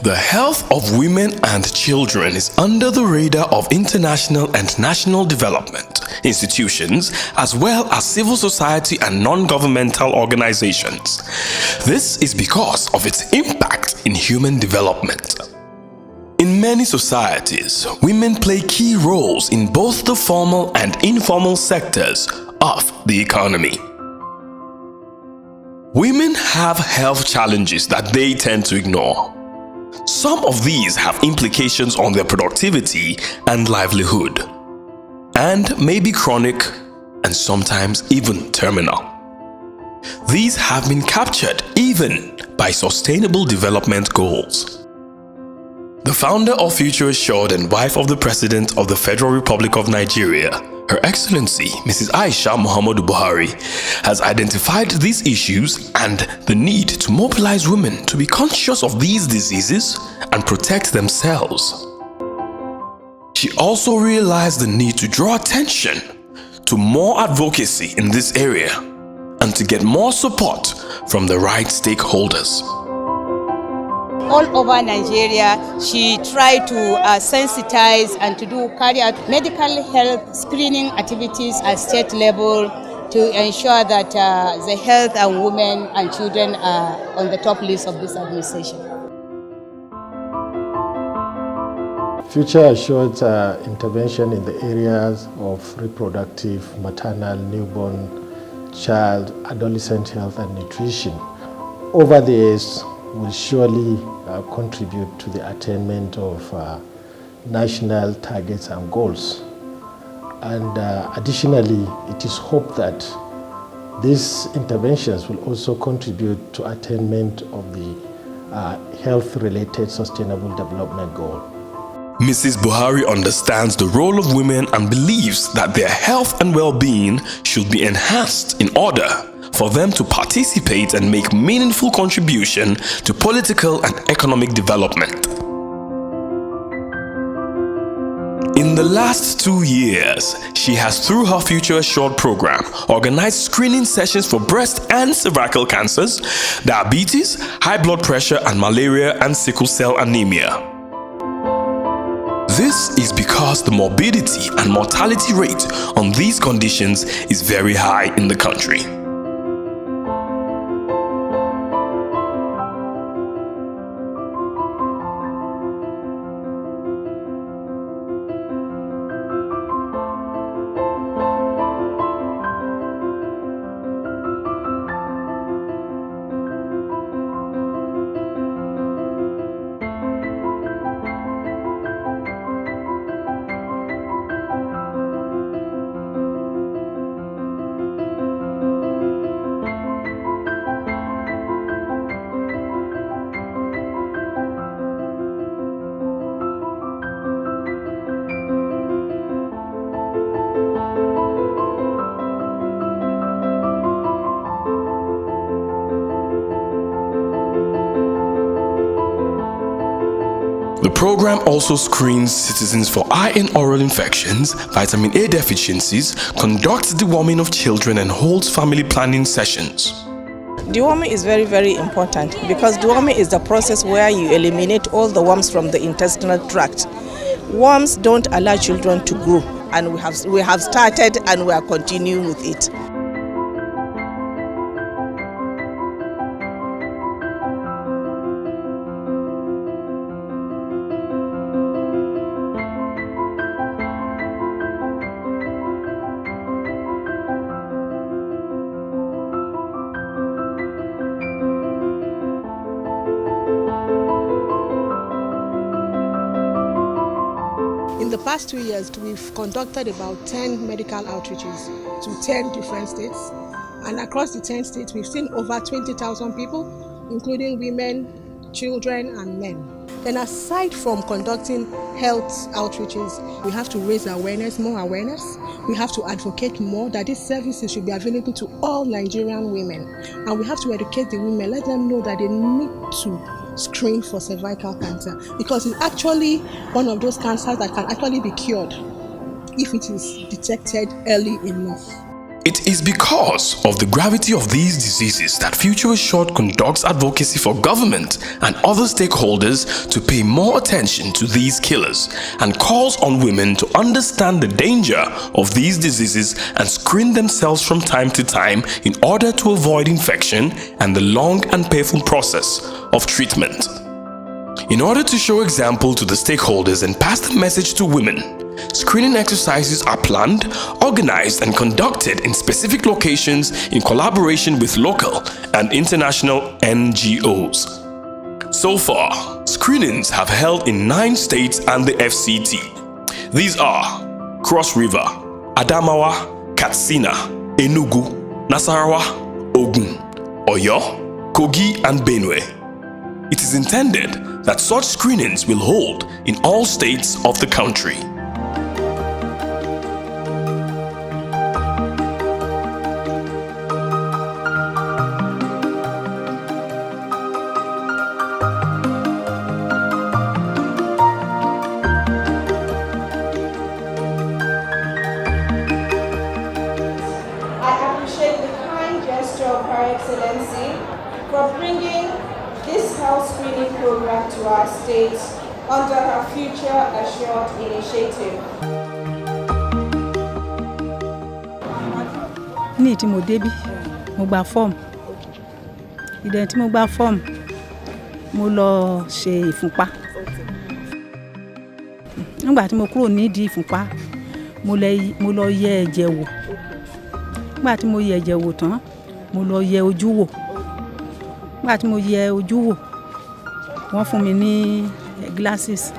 The health of women and children is under the radar of international and national development institutions, as well as civil society and non-governmental organizations. This is because of its impact in human development. In many societies, women play key roles in both the formal and informal sectors of the economy. Women have health challenges that they tend to ignore. Some of these have implications on their productivity and livelihood, and may be chronic and sometimes even terminal. These have been captured even by Sustainable Development Goals. The founder of Future Assured and wife of the President of the Federal Republic of Nigeria, Her Excellency Mrs. Aisha Muhammadu Buhari, has identified these issues and the need to mobilize women to be conscious of these diseases and protect themselves. She also realized the need to draw attention to more advocacy in this area and to get more support from the right stakeholders. All over Nigeria, she tried to sensitize and to carry out medical health screening activities at state level to ensure that the health of women and children are on the top list of this administration. Future Assured intervention in the areas of reproductive, maternal, newborn, child, adolescent health and nutrition over the years will surely contribute to the attainment of national targets and goals. And additionally, it is hoped that these interventions will also contribute to attainment of the health-related sustainable development goal. Mrs. Buhari understands the role of women and believes that their health and well-being should be enhanced in order for them to participate and make meaningful contribution to political and economic development. In the last 2 years, she has, through her Future Assured program, organized screening sessions for breast and cervical cancers, diabetes, high blood pressure and malaria and sickle cell anemia. This is because the morbidity and mortality rate on these conditions is very high in the country. The program also screens citizens for eye and oral infections, vitamin A deficiencies, conducts deworming of children and holds family planning sessions. Deworming is very, very important because deworming is the process where you eliminate all the worms from the intestinal tract. Worms don't allow children to grow, and we have started and we are continuing with it. In the past 2 years, we've conducted about 10 medical outreaches to 10 different states. And across the 10 states, we've seen over 20,000 people, including women, children, and men. Then aside from conducting health outreaches, we have to raise awareness, more awareness. We have to advocate more that these services should be available to all Nigerian women. And we have to educate the women, let them know that they need to screen for cervical cancer, because it's actually one of those cancers that can actually be cured if it is detected early enough. It is because of the gravity of these diseases that Future Assured conducts advocacy for government and other stakeholders to pay more attention to these killers and calls on women to understand the danger of these diseases and screen themselves from time to time in order to avoid infection and the long and painful process of treatment. In order to show example to the stakeholders and pass the message to women, screening exercises are planned, organized, and conducted in specific locations in collaboration with local and international NGOs. So far, screenings have held in 9 states and the FCT. These are Cross River, Adamawa, Katsina, Enugu, Nasarawa, Ogun, Oyo, Kogi, and Benue. It is intended that such screenings will hold in all states of the country. I appreciate the kind gesture of Her Excellency for bringing this health screening program to our state under her Future Assured initiative. Ní tí mo débí, mo gba fọ́ọ̀mù. Ìdẹ̀ tí mo gba fọ́ọ̀mù, mo lọ ṣe ìfúnpá. Nígbà tí mo kúrò nídìí ìfúnpá, mo lọ yẹ ẹ̀jẹ̀ wò. Nígbà tí mo yẹ ẹ̀jẹ̀ wò tán, mo lọ yẹ ojú wò. Nígbà tí mo yẹ ojú wò, wọ́n fún mi ní glasses.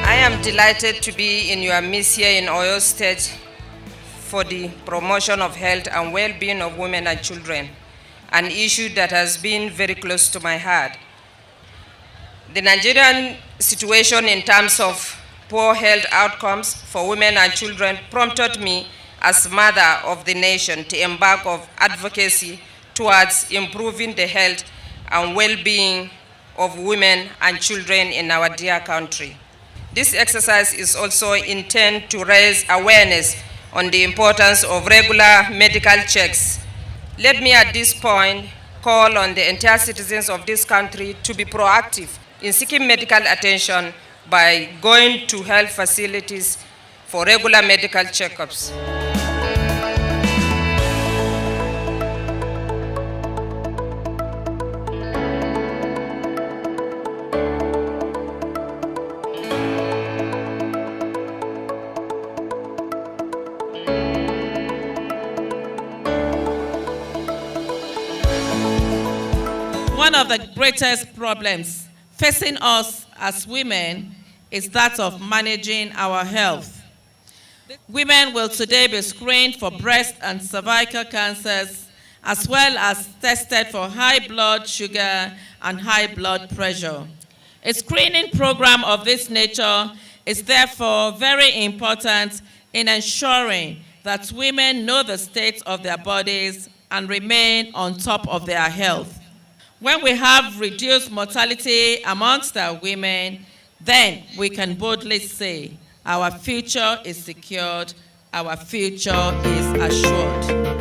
I am delighted to be in your midst here in Oyo State for the promotion of health and well-being of women and children, an issue that has been very close to my heart. The Nigerian situation in terms of poor health outcomes for women and children prompted me as mother of the nation to embark on advocacy towards improving the health and well-being of women and children in our dear country. This exercise is also intended to raise awareness on the importance of regular medical checks. Let me at this point call on the entire citizens of this country to be proactive in seeking medical attention by going to health facilities for regular medical checkups. One of the greatest problems facing us as women is that of managing our health. Women will today be screened for breast and cervical cancers, as well as tested for high blood sugar and high blood pressure. A screening program of this nature is therefore very important in ensuring that women know the state of their bodies and remain on top of their health. When we have reduced mortality amongst our women, then we can boldly say our future is secured, our future is assured.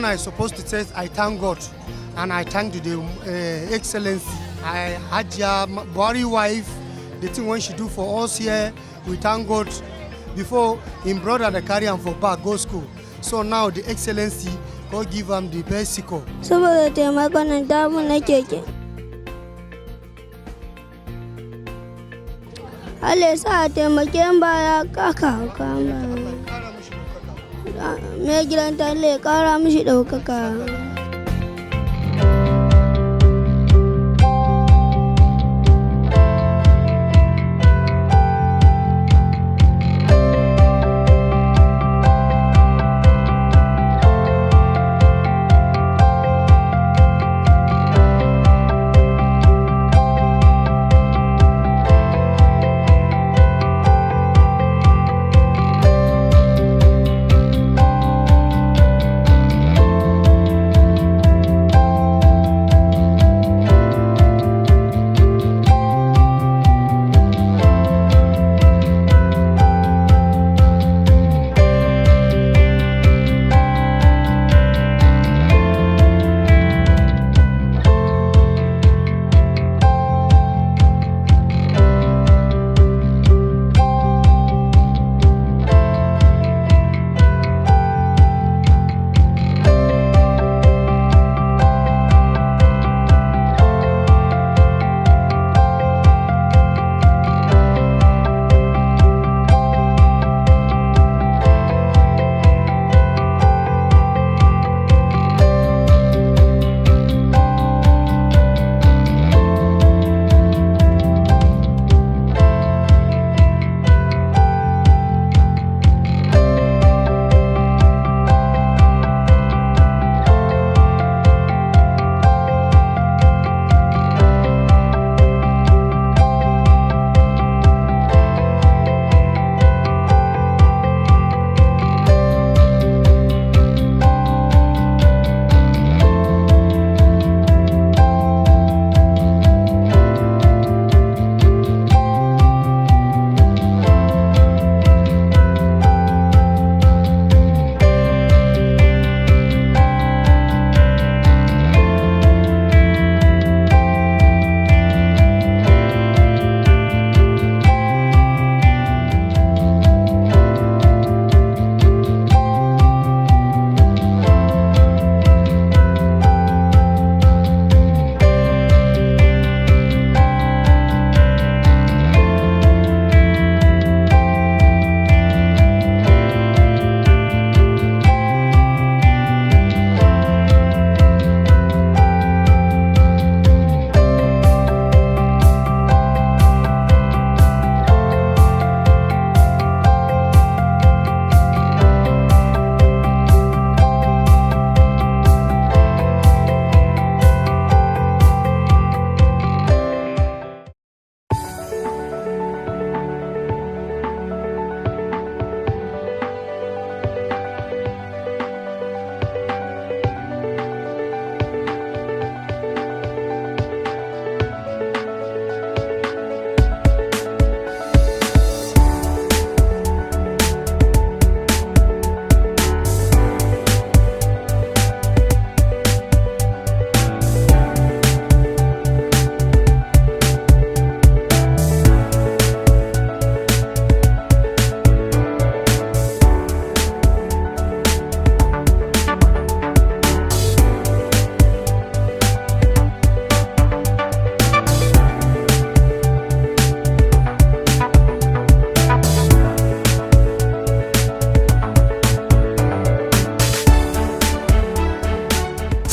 I'm supposed to say I thank God and I thank the Excellency. I had your body wife, the thing when she do for us here, we thank God. Before him brother the carry him for back go school. So now the Excellency go give him the bicycle. Saboda taimakon da mu na keke. Allah ya sa taimakon baya kaka kama. Mai gidan ta Allah ya kara mishi ɗaukaka.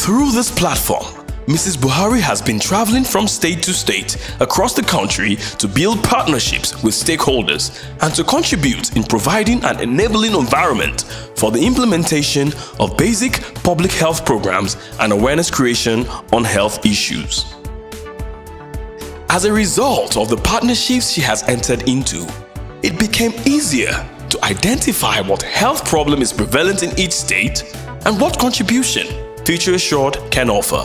Through this platform, Mrs. Buhari has been traveling from state to state across the country to build partnerships with stakeholders and to contribute in providing an enabling environment for the implementation of basic public health programs and awareness creation on health issues. As a result of the partnerships she has entered into, it became easier to identify what health problem is prevalent in each state and what contribution Future Assured can offer.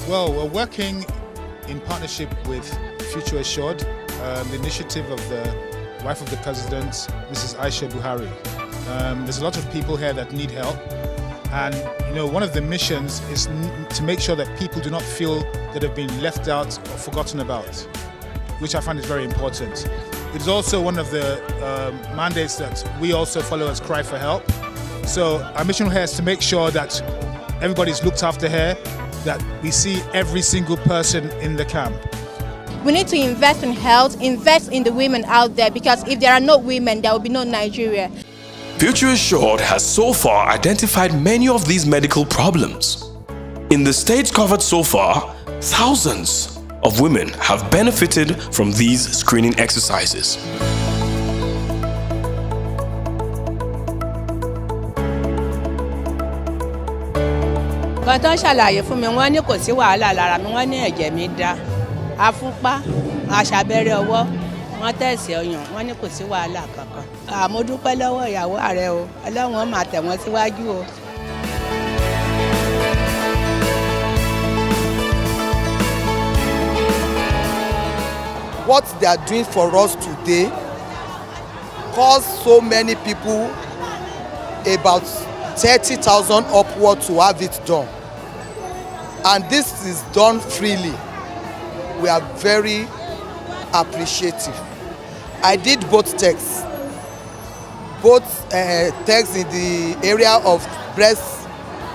Well, we're working in partnership with Future Assured, the initiative of the wife of the president, Mrs. Aisha Buhari. There's a lot of people here that need help, And one of the missions is to make sure that people do not feel that they've been left out or forgotten about, which I find is very important. It is also one of the mandates that we also follow as Cry for Help. So our mission here is to make sure that everybody's looked after here, that we see every single person in the camp. We need to invest in health, invest in the women out there, because if there are no women, there will be no Nigeria. Future Assured has so far identified many of these medical problems. In the states covered so far, thousands of women have benefited from these screening exercises. Kan tó ń ṣàlàyé fún mi, wọ́n ní kò sí wàhálà lára mi, wọ́n ní ẹ̀jẹ̀ mi dá, afúnpá, aṣàbẹ̀rẹ̀ ọwọ́, wọ́n tẹ̀sí ọyàn, wọ́n ní kò sí wàhálà kankan. Mo dúpẹ́ lọ́wọ́ ìyàwó ààrẹ o, Ọlọ́run ó máa tẹ̀ wọ́n síwájú o. What they are doing for us today caused so many people, about 30,000 upward, to have it done. And this is done freely. We are very appreciative. I did both texts. Texts in the area of breast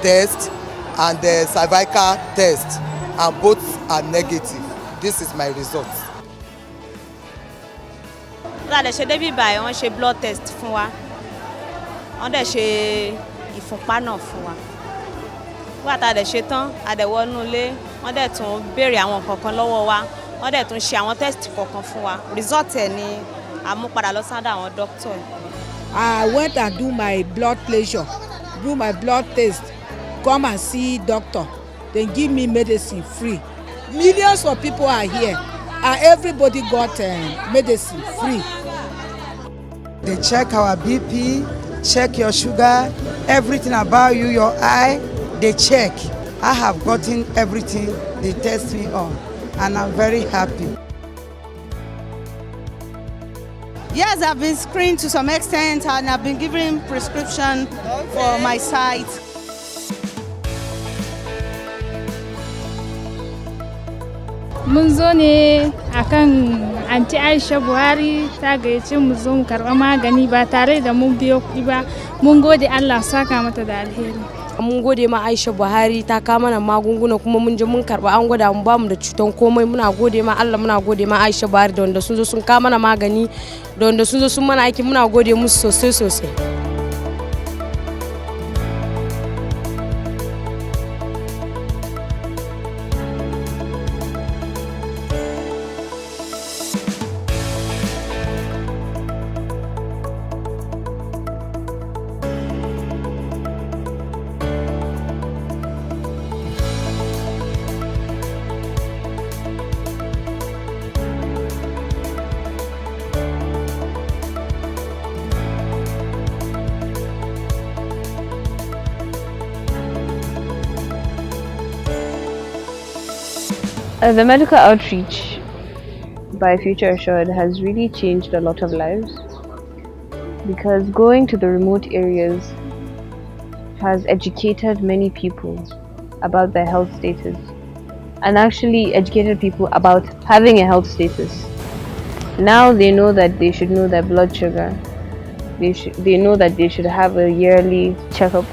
test and the cervical test, and both are negative. This is my result. Láti ṣe débí báyìí wọ́n ṣe blood test fún wa, wọ́n dẹ̀ ṣe ìfúnpá náà fún wa. Nígbà tá a dẹ̀ ṣe tán, a dẹ̀ wọnú ilé, wọ́n dẹ̀ tún béèrè àwọn kankan lọ́wọ́ wa, wọ́n dẹ̀ tún ṣe àwọn test kankan fún wa. Result ẹ̀ ni a mú padà lọ sọ́dọ̀ àwọn doctor. I went and do my blood pressure, do my blood test, come and see doctor, then give me medicine free. Millions of people are here, and everybody got medicine free. They check our BP, check your sugar, everything about you, your eye, they check. I have gotten everything they test me on, and I'm very happy. Yes, I've been screened to some extent, and I've been given prescription for my sight. Mun zo ne akan anti Aisha Buhari ta gayyace mu zo mu karɓa magani ba tare da mun biyo kuɗi ba. Mun gode Allah saka mata da alheri. Mun gode ma Aisha Buhari ta kawo mana magunguna kuma mun je mun karɓa, an gwada mu bamu da cutan komai. Muna gode ma Allah, muna gode ma Aisha Buhari da wanda sun zo sun kawo mana magani, da wanda sun zo sun mana aiki, muna gode musu sosai sosai. The medical outreach by Future Assured has really changed a lot of lives, because going to the remote areas has educated many people about their health status, and actually educated people about having a health status. Now they know that they should know their blood sugar. They know that they should have a yearly checkup.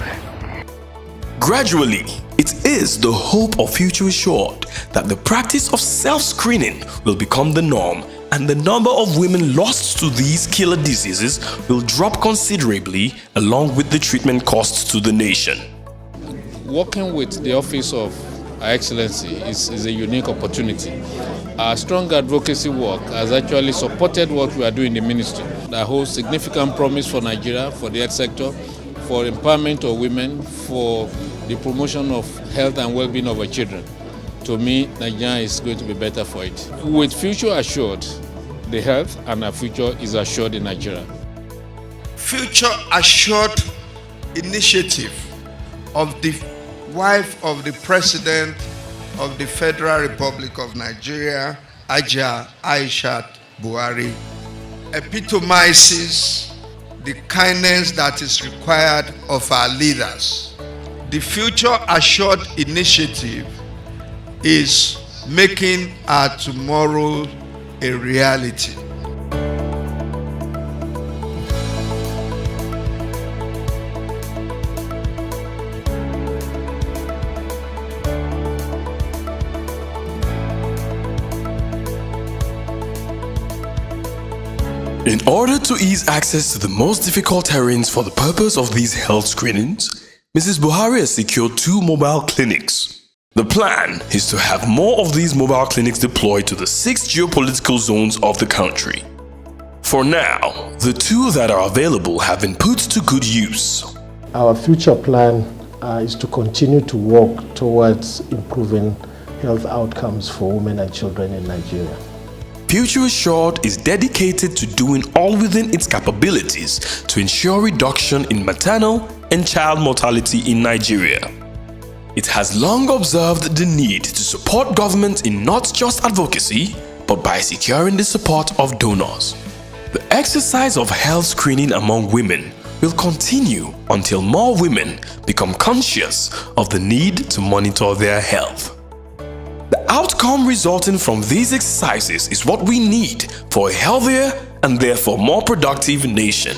Gradually, it is the hope of Future Assured that the practice of self-screening will become the norm, and the number of women lost to these killer diseases will drop considerably, along with the treatment costs to the nation. Working with the Office of Her Excellency is a unique opportunity. Our strong advocacy work has actually supported what we are doing in the ministry. That holds significant promise for Nigeria, for the health sector, for empowerment of women, for the promotion of health and well-being of our children. To me, Nigeria is going to be better for it. With Future Assured, the health and our future is assured in Nigeria. Future Assured initiative of the wife of the President of the Federal Republic of Nigeria, Aisha Buhari, epitomizes the kindness that is required of our leaders. The Future Assured initiative is making our tomorrow a reality. In order to ease access to the most difficult terrains for the purpose of these health screenings, Mrs. Buhari has secured 2 mobile clinics. The plan is to have more of these mobile clinics deployed to the 6 geopolitical zones of the country. For now, the 2 that are available have been put to good use. Our future plan is to continue to work towards improving health outcomes for women and children in Nigeria. Future Assured is dedicated to doing all within its capabilities to ensure reduction in maternal and child mortality in Nigeria. It has long observed the need to support government in not just advocacy, but by securing the support of donors. The exercise of health screening among women will continue until more women become conscious of the need to monitor their health. The outcome resulting from these exercises is what we need for a healthier and therefore more productive nation.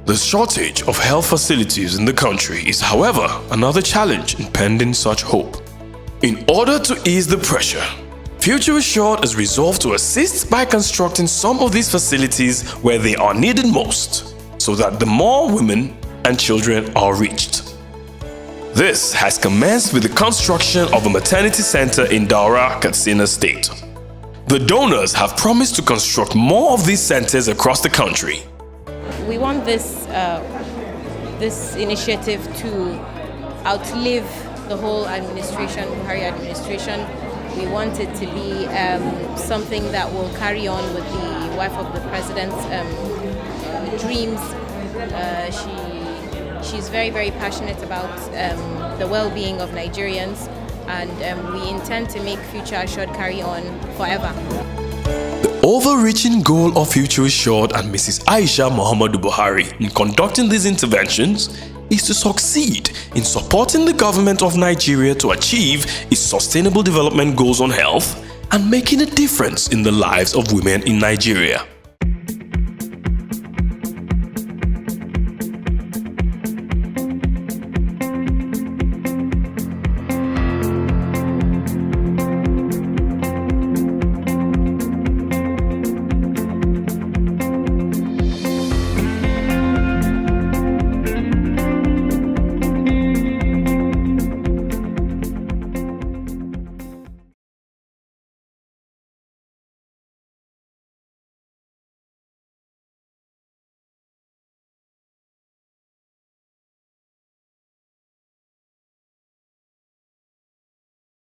The shortage of health facilities in the country is, however, another challenge impending such hope. In order to ease the pressure, Future Assured has resolved to assist by constructing some of these facilities where they are needed most, so that the more women and children are reached. This has commenced with the construction of a maternity center in Daura, Katsina State. The donors have promised to construct more of these centers across the country. We want this initiative to outlive the whole administration, Buhari administration. We want it to be something that will carry on with the wife of the president's dreams. She's very, very passionate about the well-being of Nigerians, and we intend to make Future Assured carry on forever. The overreaching goal of Future Assured and Mrs. Aisha Muhammadu Buhari in conducting these interventions is to succeed in supporting the government of Nigeria to achieve its sustainable development goals on health and making a difference in the lives of women in Nigeria.